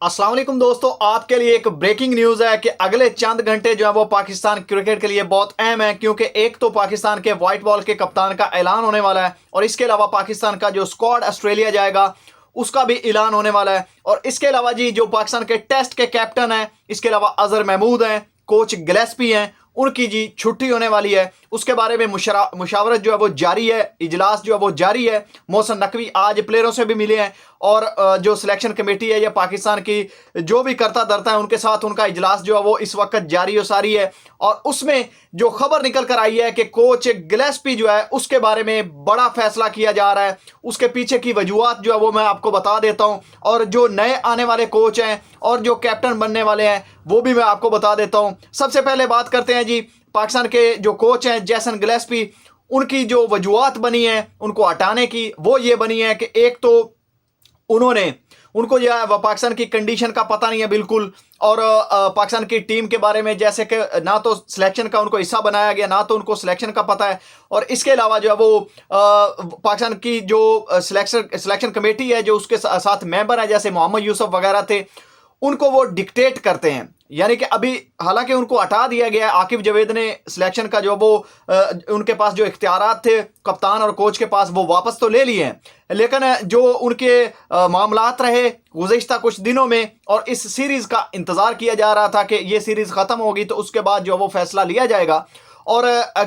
अस्सलाम वालेकुम दोस्तों, आपके लिए एक ब्रेकिंग न्यूज़ है कि अगले चंद घंटे जो है वो पाकिस्तान क्रिकेट के लिए बहुत अहम है, क्योंकि एक तो पाकिस्तान के वाइट बॉल के कप्तान का ऐलान होने वाला है और इसके अलावा पाकिस्तान का जो स्क्वाड ऑस्ट्रेलिया जाएगा उसका भी ऐलान होने वाला है। और इसके अलावा जी जो पाकिस्तान के टेस्ट के कैप्टन हैं, इसके अलावा अजहर महमूद हैं, कोच गिलेस्पी हैं, उनकी जी छुट्टी होने वाली है। उसके बारे में मुशावरत जो है वो जारी है, इजलास जो है वो जारी है। मोहसिन नकवी आज प्लेयरों से भी मिले हैं और जो सिलेक्शन कमेटी है या पाकिस्तान की जो भी करता धरता है उनके साथ उनका इजलास जो है वो इस वक्त जारी और सारी है। और उसमें जो खबर निकल कर आई है कि कोच गिलेस्पी जो है उसके बारे में बड़ा फैसला किया जा रहा है। उसके पीछे की वजूहत जो है वो मैं आपको बता देता हूं, और जो नए आने वाले कोच हैं और जो कैप्टन बनने वाले हैं वो भी मैं आपको बता देता हूं। सबसे पहले बात करते हैं जी पाकिस्तान के जो कोच हैं जेसन गिलेस्पी, उनकी जो वजूहत बनी है उनको हटाने की, वो ये बनी है कि एक तो उनको जो है पाकिस्तान की कंडीशन का पता नहीं है बिल्कुल, और पाकिस्तान की टीम के बारे में जैसे कि ना तो सिलेक्शन का उनको हिस्सा बनाया गया, ना तो उनको सिलेक्शन का पता है। और इसके अलावा जो है वो पाकिस्तान की जो सिलेक्शन कमेटी है जो उसके साथ मेंबर है जैसे मोहम्मद यूसुफ वगैरह थे, उनको वो डिक्टेट करते हैं। यानी कि अभी हालांकि उनको हटा दिया गया है, आकिब जावेद ने सिलेक्शन का जो वो उनके पास जो इख्तियारात थे कप्तान और कोच के पास वो वापस तो ले लिए हैं, लेकिन जो उनके मामलात रहे गुज़िश्ता कुछ दिनों में, और इस सीरीज़ का इंतज़ार किया जा रहा था कि ये सीरीज़ ख़त्म होगी तो उसके बाद जो वो फैसला लिया जाएगा। और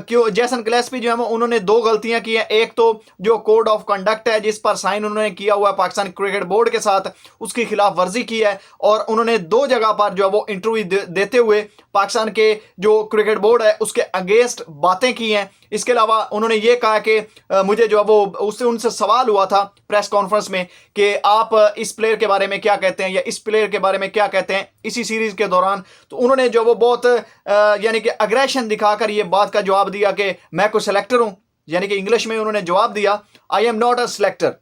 क्यों जेसन गिलेस्पी जो है उन्होंने दो गलतियां की हैं। एक तो जो कोड ऑफ कंडक्ट है जिस पर साइन उन्होंने किया हुआ है पाकिस्तान क्रिकेट बोर्ड के साथ, उसकी खिलाफ वर्जी की है, और उन्होंने दो जगह पर जो है वो इंटरव्यू देते हुए पाकिस्तान के जो क्रिकेट बोर्ड है उसके अगेंस्ट बातें की हैं। इसके अलावा उन्होंने ये कहा कि मुझे जो है वो उससे उनसे सवाल हुआ था प्रेस कॉन्फ्रेंस में कि आप इस प्लेयर के बारे में क्या कहते हैं या इस प्लेयर के बारे में क्या कहते हैं इसी सीरीज के दौरान। तो उन्होंने जो वो बहुत यानी कि अग्रेशन दिखाकर ये बात का जवाब दिया कि मैं कोई सेलेक्टर हूं, यानी कि इंग्लिश में उन्होंने जवाब दिया I am not a selector.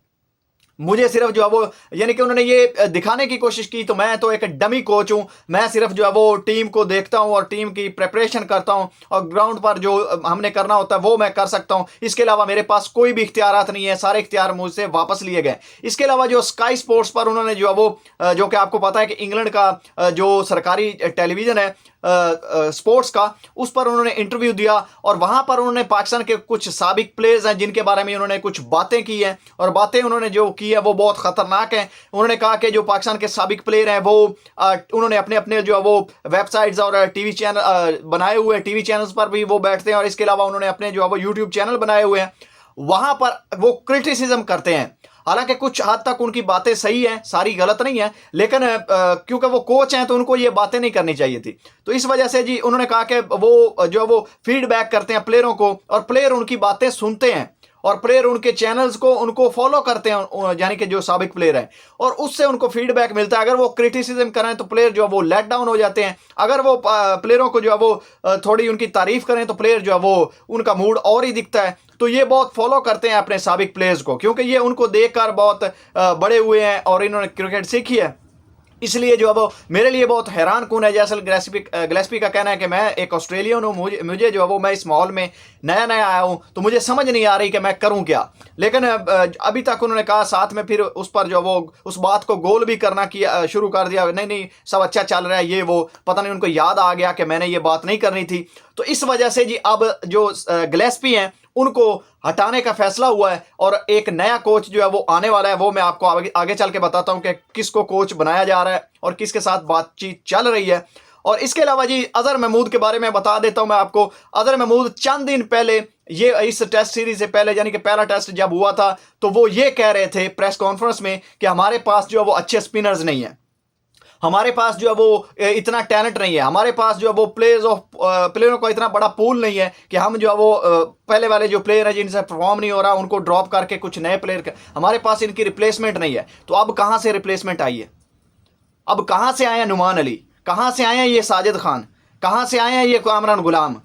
मुझे सिर्फ जो है वो यानी कि उन्होंने ये दिखाने की कोशिश की तो मैं तो एक डमी कोच हूं, मैं सिर्फ जो है वो टीम को देखता हूं और टीम की प्रिपरेशन करता हूं और ग्राउंड पर जो हमने करना होता है वो मैं कर सकता हूं, इसके अलावा मेरे पास कोई भी इख्तियारात नहीं है, सारे इख्तियार मुझसे वापस लिए गए। इसके अलावा जो स्काई स्पोर्ट्स पर उन्होंने जो है वो जो कि आपको पता है कि इंग्लैंड का जो सरकारी टेलीविज़न है स्पोर्ट्स का, उस पर उन्होंने इंटरव्यू दिया और वहां पर उन्होंने पाकिस्तान के कुछ साबिक प्लेयर्स हैं जिनके बारे में उन्होंने कुछ बातें की हैं, और बातें उन्होंने जो की है वो बहुत खतरनाक हैं। उन्होंने कहा कि जो पाकिस्तान के साबिक प्लेयर हैं वो उन्होंने अपने अपने जो है वो वेबसाइट्स और टीवी चैनल बनाए हुए हैं, टीवी चैनल्स पर भी वो बैठते हैं, और इसके अलावा उन्होंने अपने जो है वो यूट्यूब चैनल बनाए हुए हैं, वहां पर वो क्रिटिसिज्म करते हैं। हालांकि कुछ हद तक उनकी बातें सही हैं, सारी गलत नहीं है, लेकिन क्योंकि वो कोच हैं तो उनको ये बातें नहीं करनी चाहिए थी। तो इस वजह से जी उन्होंने कहा कि वो जो वो फीडबैक करते हैं प्लेयरों को और प्लेयर उनकी बातें सुनते हैं और प्लेयर उनके चैनल्स को उनको फॉलो करते हैं, यानी कि जो साबिक प्लेयर हैं, और उससे उनको फीडबैक मिलता है। अगर वो क्रिटिसिज्म करें तो प्लेयर जो है वो लेट डाउन हो जाते हैं, अगर वो प्लेयरों को जो है वो थोड़ी उनकी तारीफ करें तो प्लेयर जो है वो उनका मूड और ही दिखता है। तो ये बहुत फॉलो करते हैं अपने साबिक प्लेयर्स को, क्योंकि ये उनको देखकर बहुत बड़े हुए हैं और इन्होंने क्रिकेट सीखी है। इसलिए जो है वो मेरे लिए बहुत हैरान कौन है। जैसे गिलेस्पी का कहना है कि मैं एक ऑस्ट्रेलियन हूँ, मुझे जो है वो मैं इस माहौल में नया नया आया हूँ तो मुझे समझ नहीं आ रही कि मैं करूँ क्या। लेकिन अभी तक उन्होंने कहा, साथ में फिर उस पर जो वो उस बात को गोल भी करना किया शुरू कर दिया, नहीं नहीं सब अच्छा चल रहा है, ये वो पता नहीं उनको याद आ गया कि मैंने ये बात नहीं करनी थी। तो इस वजह से जी अब जो गिलेस्पी हैं उनको हटाने का फैसला हुआ है और एक नया कोच जो है वो आने वाला है। वो मैं आपको आगे चल के बताता हूं कि किसको कोच बनाया जा रहा है और किसके साथ बातचीत चल रही है। और इसके अलावा जी अजहर महमूद के बारे में बता देता हूं मैं आपको। अजहर महमूद चंद दिन पहले ये इस टेस्ट सीरीज से पहले यानी कि पहला टेस्ट जब हुआ था तो वो ये कह रहे थे प्रेस कॉन्फ्रेंस में कि हमारे पास जो है वो अच्छे स्पिनर्स नहीं है, हमारे पास जो है वो इतना टैलेंट नहीं है, हमारे पास जो है वो प्लेयरों का इतना बड़ा पूल नहीं है कि हम जो है वो पहले वाले जो प्लेयर हैं जिनसे परफॉर्म नहीं हो रहा उनको ड्रॉप करके कुछ नए प्लेयर हमारे पास इनकी रिप्लेसमेंट नहीं है। तो अब कहाँ से रिप्लेसमेंट आई है? अब कहाँ से आए हैं नुमान अली, कहाँ से आए हैं ये साजिद खान, कहाँ से आए हैं ये कामरान गुलाम,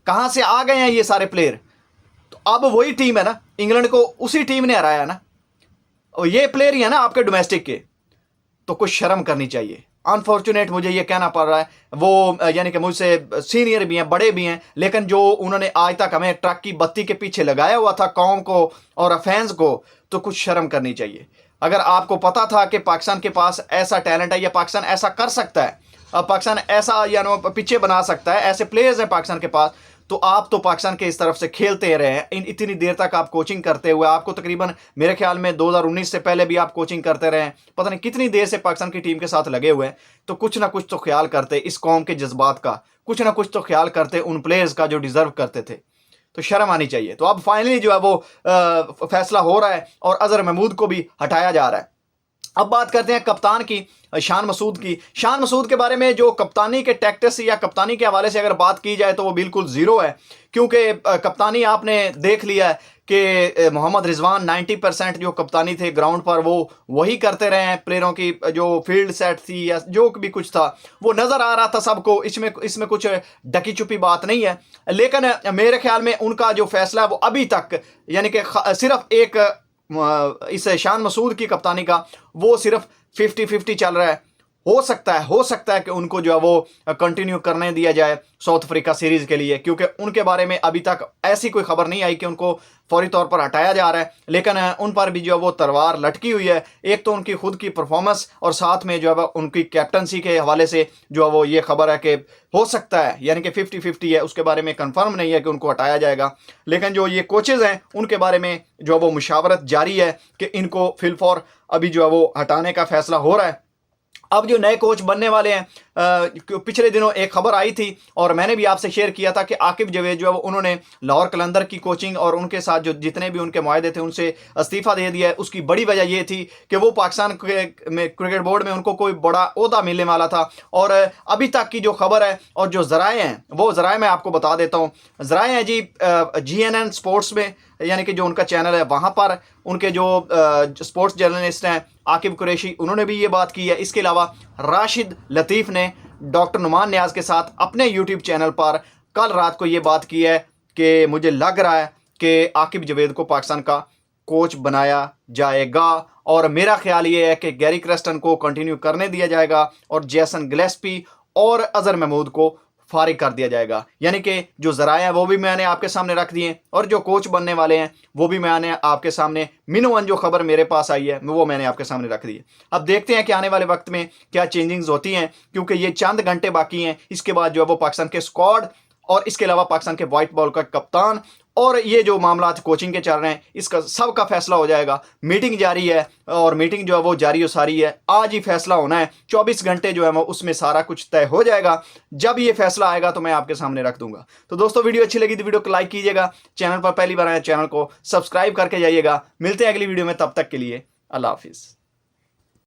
कहाँ से आ गए हैं ये सारे प्लेयर? तो अब वही टीम है ना, इंग्लैंड को उसी टीम ने हराया ना, और ये प्लेयर ही है ना आपके डोमेस्टिक के। तो कुछ शर्म करनी चाहिए। अनफॉर्चुनेट मुझे ये कहना पड़ रहा है, वो यानी कि मुझसे सीनियर भी हैं, बड़े भी हैं, लेकिन जो उन्होंने आज तक हमें ट्रक की बत्ती के पीछे लगाया हुआ था कौम को और फैंस को, तो कुछ शर्म करनी चाहिए। अगर आपको पता था कि पाकिस्तान के पास ऐसा टैलेंट है या पाकिस्तान ऐसा कर सकता है, पाकिस्तान ऐसा पीछे बना सकता है, ऐसे प्लेयर्स हैं पाकिस्तान के पास, तो आप तो पाकिस्तान के इस तरफ से खेलते रहे हैं। इतनी देर तक आप कोचिंग करते हुए, आपको तकरीबन मेरे ख्याल में 2019 से पहले भी आप कोचिंग करते रहे हैं, पता नहीं कितनी देर से पाकिस्तान की टीम के साथ लगे हुए हैं, तो कुछ ना कुछ तो ख्याल करते इस कौम के जज्बात का, कुछ ना कुछ तो ख्याल करते उन प्लेयर्स का जो डिजर्व करते थे। तो शर्म आनी चाहिए। तो अब फाइनली जो है वो फैसला हो रहा है और अजहर महमूद को भी हटाया जा रहा है। अब बात करते हैं कप्तान की, शान मसूद की। शान मसूद के बारे में जो कप्तानी के टैक्टिक्स या कप्तानी के हवाले से अगर बात की जाए तो वो बिल्कुल ज़ीरो है, क्योंकि कप्तानी आपने देख लिया है कि मोहम्मद रिजवान 90% जो कप्तानी थे ग्राउंड पर वो वही करते रहे हैं। प्लेयरों की जो फील्ड सेट थी या जो भी कुछ था वो नज़र आ रहा था सबको, इसमें कुछ ढकी छुपी बात नहीं है। लेकिन मेरे ख्याल में उनका जो फैसला है वो अभी तक, यानी कि सिर्फ एक इस शान मसूद की कप्तानी का वो सिर्फ 50-50 चल रहा है। हो सकता है कि उनको जो है वो कंटिन्यू करने दिया जाए साउथ अफ्रीका सीरीज के लिए, क्योंकि उनके बारे में अभी तक ऐसी कोई खबर नहीं आई कि उनको फौरी तौर पर हटाया जा रहा है। लेकिन उन पर भी जो है वो तलवार लटकी हुई है, एक तो उनकी खुद की परफॉर्मेंस और साथ में जो है उनकी कैप्टनसी के हवाले से जो है वो ये खबर है कि हो सकता है, यानी कि 50-50 है, उसके बारे में कंफर्म नहीं है कि उनको हटाया जाएगा। लेकिन जो ये कोचेज़ हैं उनके बारे में जो है वो मुशावरत जारी है कि इनको फिलफौर अभी जो है वो हटाने का फैसला हो रहा है। अब जो नए कोच बनने वाले हैं, पिछले दिनों एक खबर आई थी और मैंने भी आपसे शेयर किया था कि आकिब जवेद जो है उन्होंने लाहौर कलंदर की कोचिंग और उनके साथ जो जितने भी उनके मुआहदे थे उनसे इस्तीफ़ा दे दिया है। उसकी बड़ी वजह ये थी कि वो पाकिस्तान क्रिकेट बोर्ड में उनको कोई बड़ा ओहदा मिलने वाला था। और अभी तक की जो खबर है और जो ज़राए हैं वो ज़राए मैं आपको बता देता हूँ। ज़राए हैं जी GNN स्पोर्ट्स में, यानी कि जो उनका चैनल है वहाँ पर उनके जो स्पोर्ट्स जर्नलिस्ट हैं आकिब कुरैशी, उन्होंने भी ये बात की है। इसके अलावा राशिद लतीफ़ ने डॉक्टर नुमान नियाज़ के साथ अपने यूट्यूब चैनल पर कल रात को ये बात की है कि मुझे लग रहा है कि आकिब जवेद को पाकिस्तान का कोच बनाया जाएगा, और मेरा ख्याल ये है कि गैरी क्रेस्टन को कंटिन्यू करने दिया जाएगा और जेसन गिलेस्पी और अजहर महमूद को फारिग कर दिया जाएगा। यानी कि जो ज़राए हैं वो भी मैंने आपके सामने रख दिए और जो कोच बनने वाले हैं वो भी मैंने आपके सामने मिनोवन जो खबर मेरे पास आई है वो मैंने आपके सामने रख दी है। अब देखते हैं कि आने वाले वक्त में क्या चेंजिंग्स होती हैं, क्योंकि ये चंद घंटे बाकी हैं। इसके बाद जो है वो पाकिस्तान के स्क्वाड और इसके अलावा पाकिस्तान के वाइट बॉल का कप्तान और ये जो मामला कोचिंग के चल रहे हैं इसका सब का फैसला हो जाएगा। मीटिंग जारी है और मीटिंग जो है वो जारी और सारी है, आज ही फैसला होना है। 24 घंटे जो है वो उसमें सारा कुछ तय हो जाएगा। जब ये फैसला आएगा तो मैं आपके सामने रख दूंगा। तो दोस्तों वीडियो अच्छी लगी तो वीडियो को लाइक कीजिएगा, चैनल पर पहली बार आए चैनल को सब्सक्राइब करके जाइएगा। मिलते हैं अगली वीडियो में, तब तक के लिए अल्लाह हाफिज़।